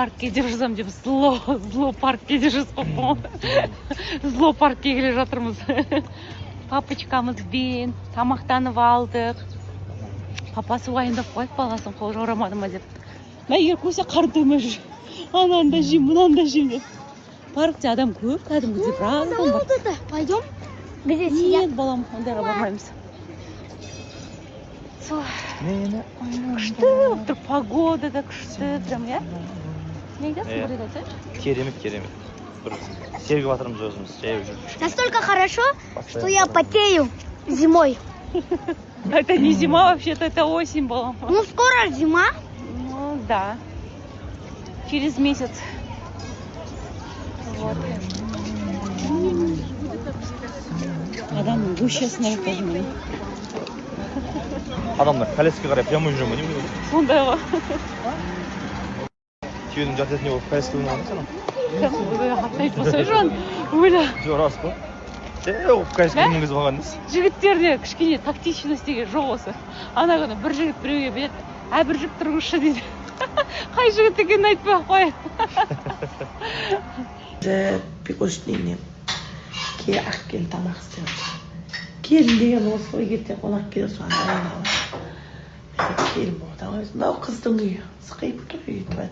Паркке деп жазамын деп зло паркке деп жазып қойыппын. Зло паркке келе жатырмыз. Папочкамызбен тамақтанып алдық. Папасы уайымдап қойды, баласын қол жорамады ма деп. Мен егер көрсе қарындырмай жүр. Ананы да жеймін, мынаны да жеймін деп. Паркте адам көп, кәдімгідей біраз адам бар. Пойдем? Нет, балам, ондайға бармаймыз. Күшті болып тұр, погода да күшті, прям, я? Не айтасың, бір айтайыншы? Керемет. Бір сергіп жатырмыз өзіміз, жайып жүріп. Настолько хорошо, что я потею зимой. Это не зима вообще-то, это осень, балам. Ну, скоро зима. Ну, да. Через месяц. Вот. Адамның гущасына өткізмей. Адамдар пәлеске қарай прямой жүре ме не біледі? Сондай ғой. Түйенің жатетіне болып пәлеске ойнаған сен? Айтып болсай жан, өлі. Жоқ, рас па? Жоқ, пәлеске ойнағыз болған емес. Жігіттерде кішкене тактичность деген жоқ осы. Ана күні бір жігіт біреуге береді, бір жігіт тұрғызшы дейді. Қай жігіт екенін айтпай қой. Пикошнинен ке ақкен тамақ істеп. Келін деген осы ғой ерте қонақ келе соған дайындалып. Келін болды. Мынау қыздың үйі. Сықайып тұр үйі тұра.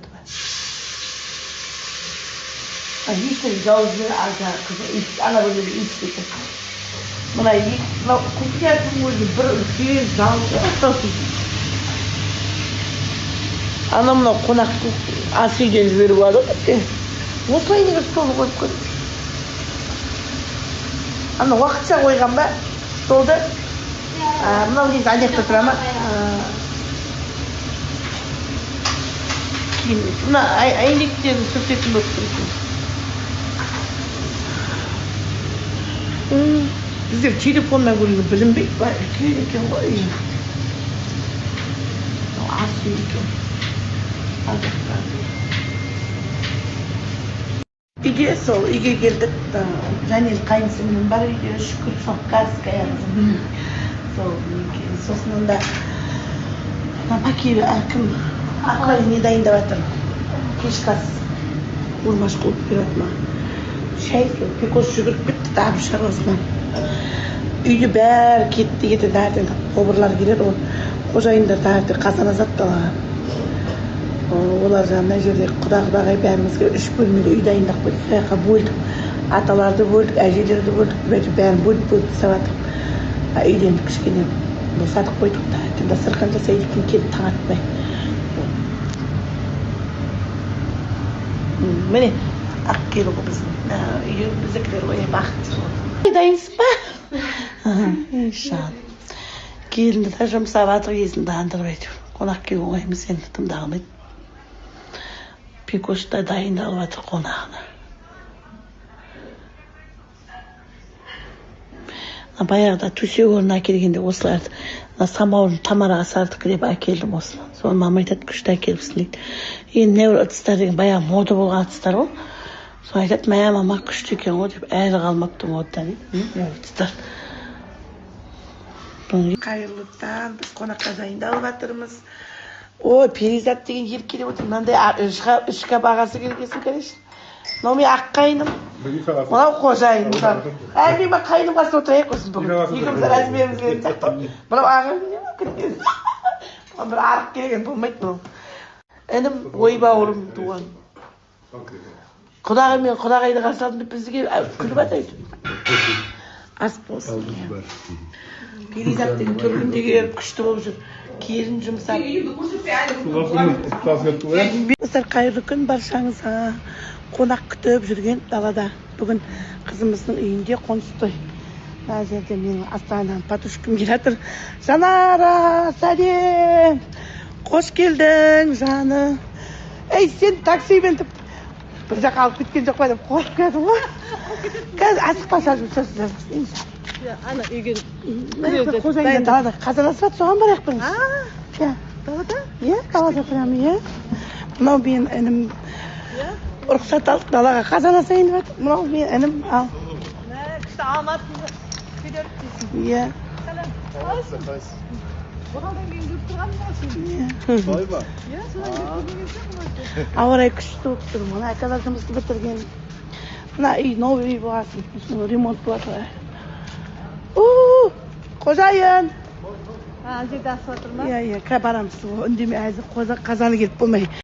Ешкім жауызбен алға қызы ана бөлмеде иіспейтін. Мынау кухняның өзі бір үлкен жалғы. Ана мынау қонақтың ас үйден жіберіп алды ғой. Осылай неге столы қойып қойды. Ана уақытша қойған ба столды. Мынау несі аяқта тұра ма? Мына әйнектерін сүртетін болып тұрсын. Біздер телефоннан көрген білінбейді ба? Үлкен екен ғой. Ас үй екен. Үйде сол, үйге келдік. Жанел қайынсымның бар үйде шүкір сол қазская қызым. Сосын онда пакет әкім ақылай не дайындап жатыр. Кешкі ас урмаш қылып береді ма. Шай сол, пекос жүгіріп кетті дабы шаруасынан. Үйде бәрі кетті дәрден обырлар келеді ғой. Қожайындар дәрді қазан азатталған. Олар жаңа жерде құда-құдағай бәрімізге 3 бөлмелі үй дайындап қойдық. Сояққа бөлдік. Аталарды бөлдік, әжелерді бөлдік. Бәрін бөліп сабаттық. Үйден кішкене босатып қойдық та. Тында сырқан жасайды екен келіп таң атпай. Міне ақ келі ғой біздің. Біздікілер ғой бақытты ғой. Дайынсыз ба? Шан. Келінді да жұмсап атыр есін дандырып әйтеуір. Қонақ келу оңаймыз енді тымдағымайды. Пикошта дайындалып жатыр қонағына. Баяғыда төсек орнына әкелгенде осыларды самауырын Тамараға сардық деп әкелдім осыны. Соны мама айтады, күшті әкеліпсің дейді. Енді неуір ыдыстар деген баяғы мода болған ыдыстар ғой. Соны айтады, мә мама күшті екен ғой деп әлі қалмапты модадан дейді. Ыдыстар. Қайырлы таң, біз қонаққа дайындалып жатырмыз. Ой, Перизат деген еркелеп отыр. Мынандай үшқа бағасы келгесін көресің. Мынау мен ақ қайным. Мынау қожайын. Мен қайным қасында отырайық осыны бүгін. Екеуміз әзімеріміз келген сияқты. Мынау ағым не ма? Бір арық келген болмайды мынау. Інім ойбауырым туған. Құдағай мен құдағайды қарсы алдым деп бізге күліп атайды. Ас болсын. Перизат деген түргінде келіп күшті болып жүр. Келін жұмсап. Достар, қайырлы күн баршаңызға. Қонақ күтіп жүрген далада. Бүгін қызымыздың үйінде қоныс той. Мына жерде менің Астанадан патушкім келе жатыр. Жанара, сәлем. Қош келдің, жаны. Ей, сен таксимен бір жаққа алып кеткен жоқ па деп қорқып келдім ғой. Қазір асықпаса жұмсасыз. Ана үйге қожайын далада қазанасып соған барайық бірінші. Далада? Иә, далада прям, иә. Мынау мен інім рұқсат алдық далаға қазанасайын деп жатыр. Мынау мен інім ал. Күшті алматыны көтеріп дейсің. Иә. Қалайсың? Toyba. Avray kuchli bo'lib tur. Mana akalarimizni bitirgan. Mana uy, novi uy bo'g'asi. Remont bo'lyapti. Xo'jayin. Ha, juda sotirma. Ya, kabaramiz. Indamay qozoni kelib bo'lmay.